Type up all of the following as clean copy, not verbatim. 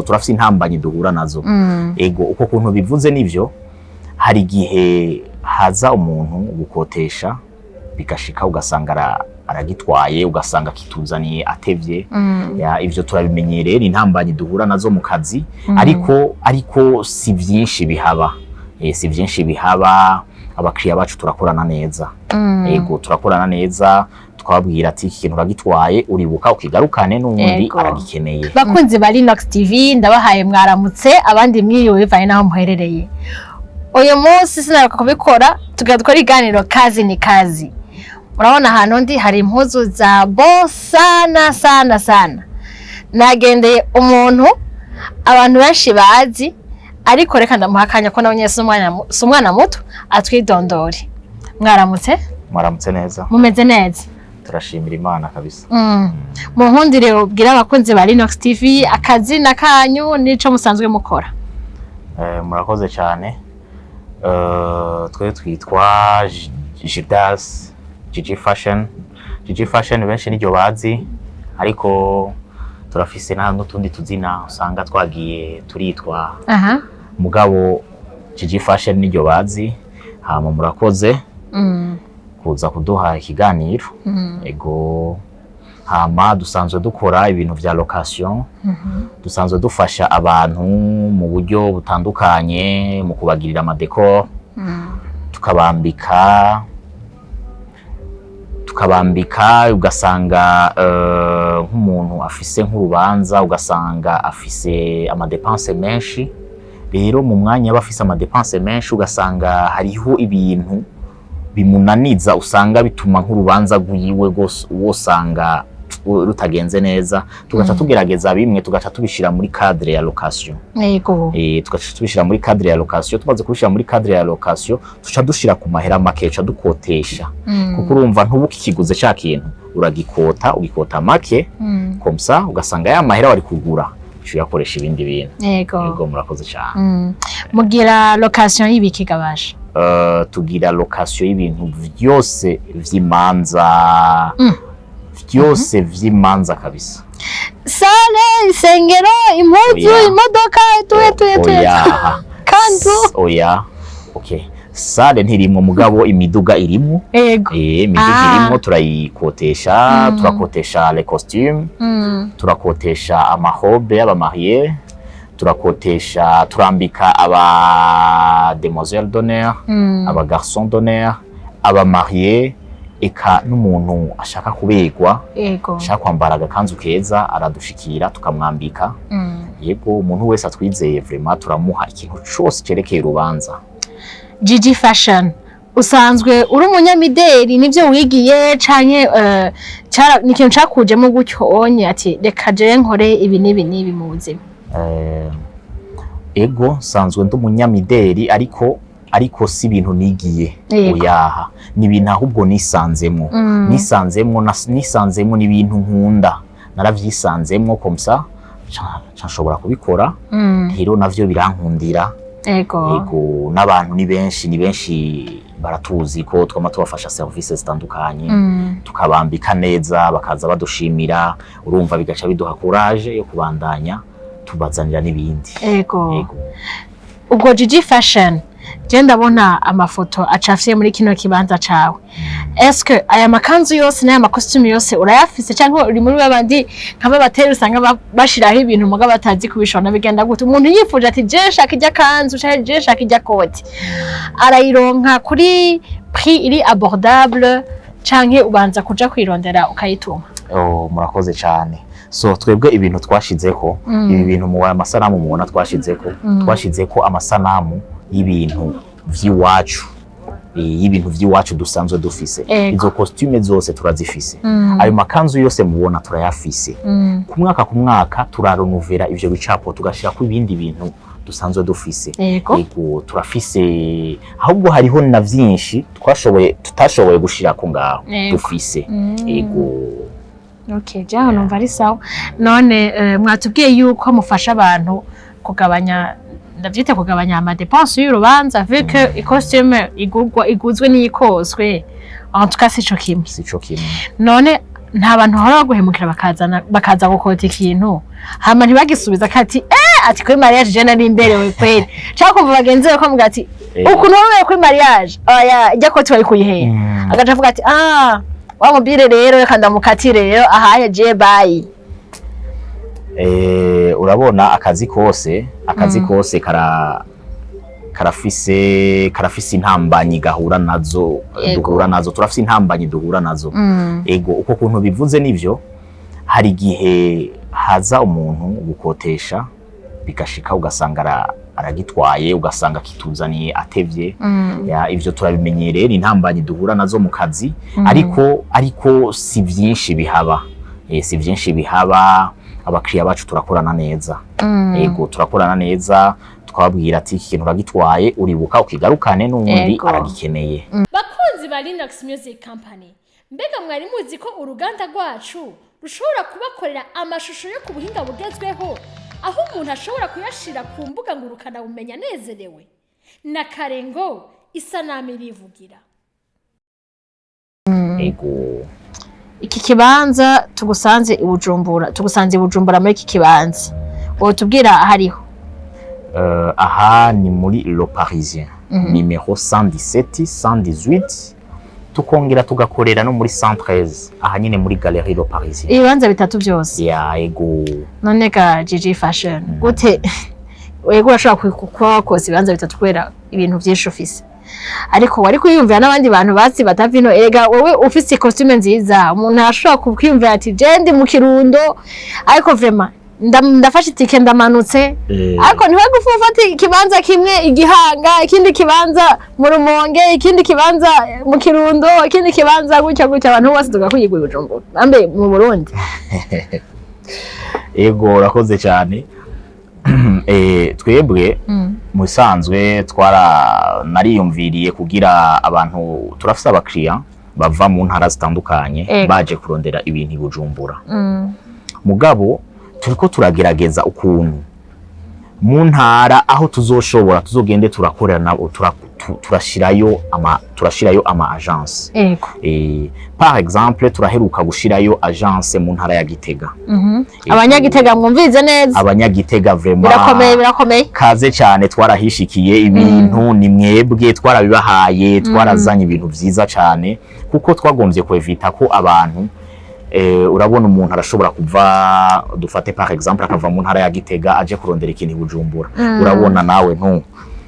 turafise intambanyi duhura nazo. Ego uko kuntu bivuze nivyo, hari igihe haza umuntu gukotesha bigashika ugasanga aragitwaye, ugasanga kituzaniye atevye. Ya ivyo turabimenyereye, ni intambanyi duhura nazo mu kazi, ariko si vyinshi bihaba. Si vyinshi bihaba, abakiriya bacu turakorana neza. Ego turakorana neza, twabwira ati iki kintu uragitwaye uribuka ukigarukane n'undi aragikeneye. Bakunzi bari Inox TV, ndabahaye mwaramutse, abandi mwiriwe bivanye naho muherereye. Uyu munsi sinaruka kubikora, tugadukora iganiro kazi ni kazi. Murabona hano ndi hari impuzu za bon sana. Nagendeye umuntu abantu benshi bazi, ariko reka ndamuhakanya ko nawe nyese umwana muto atwidondori. Mwaramutse? Mwaramutse neza. Mumeze neza? Turashimira Imana kabisa. Mu nkundire ubwira abakunzi bari Inox TV akazi na kanyu nico musanzwe mukora. Murakoze cyane. Twe twitwa JIJI Fashion. JIJI Fashion benshi niryo bazi, ariko turafise n'utundi tuzina usanga twagiye turitwa. Mugabo JIJI Fashion niryo bazi. Hama murakoze kuza kuduha ikiganiro. Ego hama dusanzwe dukora ibintu vya location. Dusanzwe dufasha abantu mu buryo butandukanye mu kubagirira amadecor. Tukabambika ugasanga nk'umuntu afise nk'urubanza, ugasanga afise amadepense menshi. Rero mu mwanya bafise amadepense menshi ugasanga hariho ibintu bimunaniza, usanga bituma nk'urubanza guyiwe gose wosanga rutagenze neza. Tugaca tugerageza bimwe, tugaca tubishira muri cadre ya location. Yego. Tugaca tubishira muri cadre ya location. Tumaze kubishira muri cadre ya location, tuca dushira ku mahera make, tuca dukotesha. Kuko urumva ntubuka ikiguze cya kintu, ugikota make, komsa ugasanga ya mahera wari kugura uyakoresha ibindi bintu. Yego murakoze cyane. Mugira location y'ibiki gabasha? Tugira location y'ibintu byose vy'imanza. Byose vy'imanza kabisa. Sale, isengero, impuzu, imodoka, tuye. Kanzu. Oya. Okay. Sale ntirimwo mugabo imiduga irimwo. Yego. Imiduga irimwo turayikotesha, turakotesha les costumes, turakotesha amarobe y'abamariés, turakotesha, turambika aba demoiselles d'honneur, aba garçons d'honneur, abamariés, eka n'umuntu ashaka kubegwa, ashaka kwambara agakanzu keza aradushikira tukamwambika. Yego umuntu wese atwizeye vraiment turamuha ikintu cyose cerekeye urubanza. JIJI Fashion usanzwe uri umunyamideli, nivyo wigiye canke ni ikintu cakujemo gutyo onye ati reka je nkore ibi nibi mu buzima? Ego sanzwe ndi umunyamideli, ariko si ibintu nigiye. Oyaha ni ibintu ahubwo nisanzemwo. Nisanzemwo n'ibintu nkunda, naravyisanzemwo komsa nshobora kubikora. Rero navyo birankundira. Ego n'abantu ni benshi baratuzi ko twama tubafasha services zitandukanye. Tukabambika neza bakaza badushimira, urumva bigaca biduha courage yo kubandanya tubazanira n'ibindi. Ego ubwo JIJI Fashion je ndabona amafoto acafye muri kino kibanza cawe. Eske aya makanzu yose n'aya makostume yose urayafise cyangwa uri muri babandi nkaba batera usanga bashiraho ibintu muga batazi kubishona bigenda gute? Umuntu yifuje ati je shaka ijya kanzu cyangwa je shaka ijya koti, arayironka kuri prix iri abordable cyangwa ubanza kuja kwirondera ukayituma? Murakoze cyane. So twebwe ibintu twashizeko, ibi bintu mu amasanamu mubona twashizeko amasanamu y'ibintu vy'iwacu. Y'ibintu vy'iwacu dusanzwe dufise. Izo costume zose turazifise. Ayo makanzu yose mubona turayafise. Ku mwaka turarenovera ivyo bicapo tugashira ku ibindi bintu dusanzwe dufise. Yego turafise, ahubwo hariho na vyinshi tutashoboye gushira ko ngaho dufise. Yego. Okay, jaho numva ari sawa. None mwatubwiye yuko mufasha abantu kugabanya ndavyite kugabanya ama dépenses y'urubanza vu que costume iguzwe n'ikozwe en tout cas sico kimwe none nta bantu hora guhemukira bakaza gukota ikintu hama ntibagisubiza kati ati kuri mariage je nari imberewe kweli cyangwa kumva bagenzi be ko muga ati ukuntu wowe kuri mariage oya ijya ko twari kuyihe agaca avuga ati wa mubire rero reka ndamukatire rero ahaye je bayi. Urabona akazi kose karafise intambanyi duhura nazo turafise intambanyi duhura nazo ego uko kuntu bivuze nivyo hari gihe haza umuntu gukotesha bigashika ugasanga aragitwaye ugasanga kituzaniye atevye ya ivyo turabimenyereye intambanyi duhura nazo mu kazi ariko si vyinshi bihaba abakiriya bacu turakorana neza ego turakorana neza twabwira ati ikintu uragitwaye uribuka ukigarukane n'undi aragikeneye. Bakunzi ba Linux Music Company, mbega mwari muzi ko uruganda rwacu rushobora kubakorera amashusho yo ku buhinga bugezweho aho umuntu ashobora kuyashira ku mbuga ngurukana bumenya nezerewe na karengo isanamu irivugira. Ego iki kibanza tugusanze i Bujumbura muri iki kibanza tubwira hariho aha ni muri Le Parisien numero 117 118 tukongera tugakorera no muri 113 aha nyine muri Galerie Le Parisien ibibanza bitatu byose ya ego none ga JIJI Fashion gute wego urashobora kukoza ibibanza bitatu kwera ibintu byinshi ufise ariko wari kwiyumvira n'abandi bantu basi batavino ega wowe ufise costume nziza umuntu ashobora kukwiyumvira ati je ndi mu Kirundo ariko vraiment ndafashe itike ndamanutse ariko ntiwe gufata ikibanza kimwe igihanga ikindi kibanza mu Rumonge ikindi kibanza mu Kirundo ikindi kibanza gutya abantu bose tugakuyigwa i Bujumbura ambe mu Burundi. Ego urakoze cyane twebwe musanzwe nariyumviriye kugira abantu turafise abakiriya bava mu ntara zitandukanye baje kurondera ibintu i Bujumbura mugabo turiko turagerageza ukuntu mu ntara aho tuzoshobora tuzogende turakorera nabo turashirayo ama agence par exemple turaheruka gushirayo agence mu ntara ya Gitega abanyagitega mwumvize neza abanyagitega vraiment birakomeye kaze cyane twarahishikiye ibintu ni mwebwe twarabibahaye twarazanye ibintu vyiza cyane kuko twagombye kwevita ko abantu urabona umuntu arashobora kuva dufate par exemple akava mu ntara ya Gitega aje kurondera ikintu i Bujumbura urabona nawe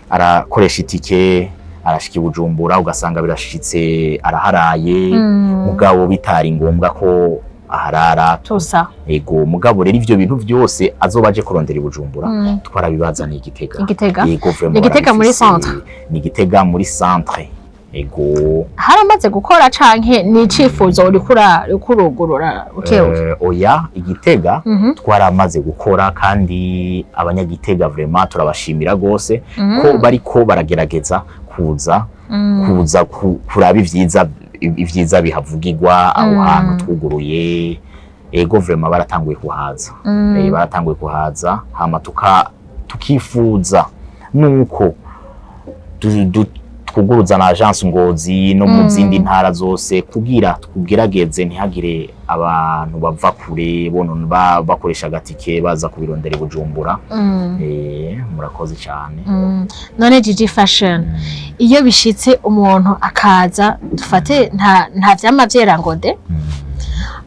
arakoresha itike arashika i Bujumbura ugasanga birashitse araharaye mugabo bitari ngombwa ko aharara tusa ego mugabo rero ivyo bintu byose azoba aje kurondera i Bujumbura twarabibazaniye Igitega muri centre ni Gitega muri centre ego haramaze gukora canke ni icifuzo urkurugurura ukewe oya Igitega twaramaze gukora kandi abanyagitega vraiment turabashimira gose ko bariko baragerageza kuza kuraba ivyiza bihavugirwa aho hantu twuguruye ego vraiment baratanguye kuhaza hama tukifuza nuko kuguruza na agence Ngozi no mu zindi ntara zose kugira tugerageze ntihagire abantu bava kure bono bakoresha gatike baza kubirondera i Bujumbura murakoze cyane none JIJI Fashion iyo bishitse umuntu akaza dufate nta vyama vyerangode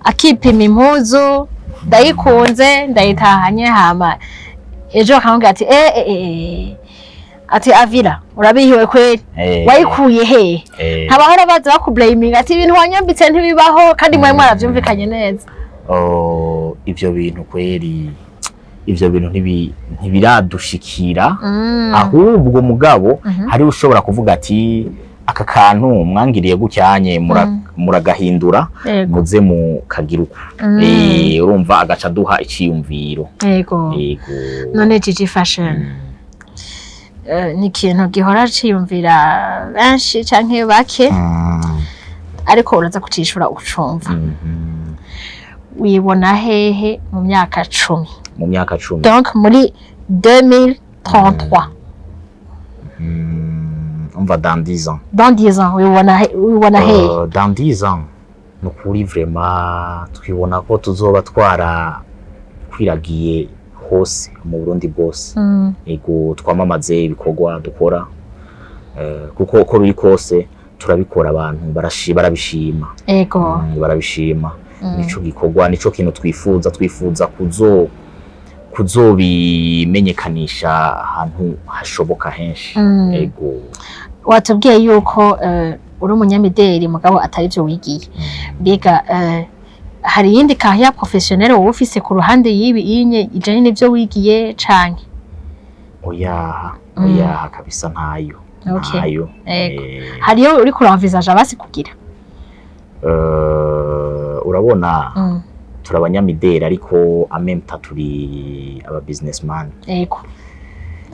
akipima impuzu ndayikunze ndayitahanye hama ejo akamubwira ati avira urabihiwe kweli wayikuye he ntabahora baza bakublaming ati ibintu wanyambitse ntibibaho kandi mwe mwaravyumvikanye neza ivyo bintu kweli ivyo bintu ntibiradushikira ahubwo mugabo hari ushobora kuvuga ati aka kantu mwangiriye gucyanye muragahindura muze mu kagiruko urumva agaca duha iciyumviro yego none JIJI Fashion ni ikintu gihora ciyumvira benshi canke bake ariko uraza kucishura ucumva wibona hehe mu myaka 10 mu myaka 10 donc muri 2033 On va dans 10 ans. Dans 10 ans, wibona hey. Dans 10 ans, nukuri vraiment twibona ko tuzoba twara kwiragiye hose mu Burundi bwose. Ego twamamaze ibikorwa dukora. Kuko uko biri kose turabikora abantu barabishima. Ego. Barabishima. Nico gikorwa, nico kintu twifuza kuzobimenyekanisha ahantu hashoboka henshi. Ego. Watubwiye yuko uri umunyamideli mugabo atari byo wigiye. Biga hari yindi carrière professionnelle wowe ufise ku ruhande yibi inye ijanye n'ivyo wigiye canke? Oya kabisa ntayo. Okay. Ntayo. Hariyo uri kuranvisaje basi kugira? Urabona turabanyamideli ariko amemta turi aba businessman. Ego.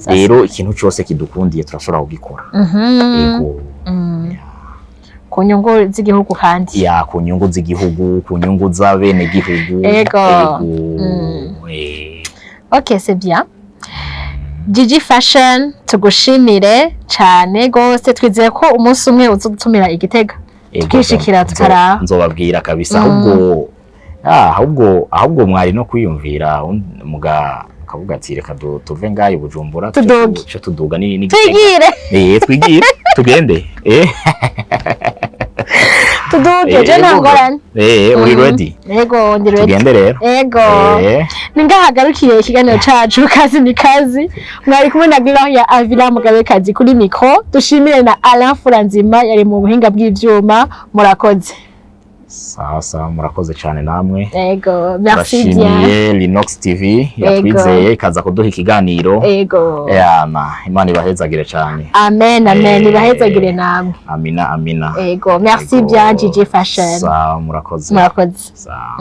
Rero ikintu cyose kidukundiye turashobora kugikora. Ego. Ku nyungu z'igihugu kandi. Ya ku nyungu z'igihugu, ku nyungu z'abene gihugu. Ego. Okay, c'est bien. JIJI Fashion tugushimire cyane gose, twizeye ko umunsi umwe uzotumira Igitega. Tukishikira tukara. Nzobabwira kabisa ahubwo mwari no kwiyumvira kavuga ati reka tuve ngayo Bujumbura cyo tuduga ni twigire. Twigire tugende tuduge je ntangorane. Uri ready? Yego ndi ready. Tugende rero. Yego. Ningahagarukiye ikiganiro cacu kazi ni kazi. Mwari kumwe na Gloria Avila Mugabekazi kuri micro. Dushimire na Alain Furanzima yari mu buhinga bw'ivyuma. Murakoze. Sasa murakoze cyane namwe. Yego, merci bien. Turashimiye Linox TV yatwizeye ikaza kuduha ikiganiro. Yego. Imana ibahezagire cyane. Amen, ibahezagire namwe. Amina. Yego, merci bien JIJI Fashion. Sa murakoze. Murakoze. Sa